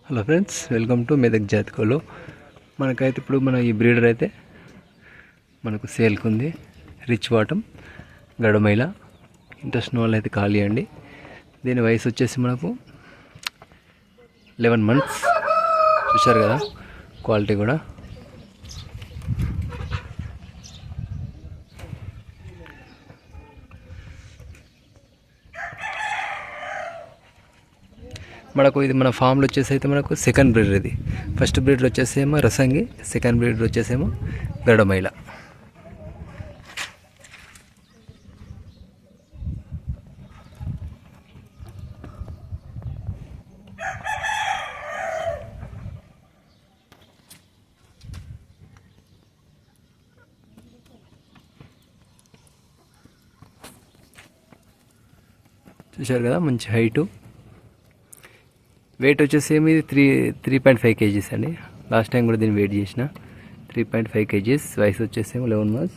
Hello friends, welcome to Medak జాతికోలు. మనకైతే ఇప్పుడు ఈ బ్రీడర్ అయితే మనకు సేల్కి ఉంది. Rich bottom గడమైల. ఇంట్రెస్ట్ ఉన్న వాళ్ళు అయితే ఖాళీ అండి. దీని వయసు వచ్చేసి మనకు 11 months. చూశారు కదా, క్వాలిటీ కూడా. మనకు ఇది మన ఫామ్లో వచ్చేసి అయితే మనకు సెకండ్ బ్రీడర్. ఇది ఫస్ట్ బ్రీడర్ వచ్చేసేమో రసంగి, సెకండ్ బ్రీడర్ వచ్చేసేమో గడమైల. చూశారు కదా, మంచి హైటు. వెయిట్ వచ్చేసి ఏమి 3.5 kgs అండి. లాస్ట్ టైం కూడా దీన్ని వెయిట్ చేసిన 3.5 kgs. వయసు వచ్చేసేమో 11 months.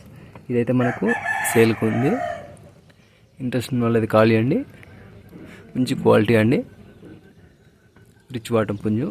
ఇదైతే మనకు సేల్కి ఉంది. ఇంట్రెస్ట్ ఉన్న వాళ్ళది ఖాళీ అండి. మంచి క్వాలిటీ అండి. రిచ్ బాటమ్ పుంజు.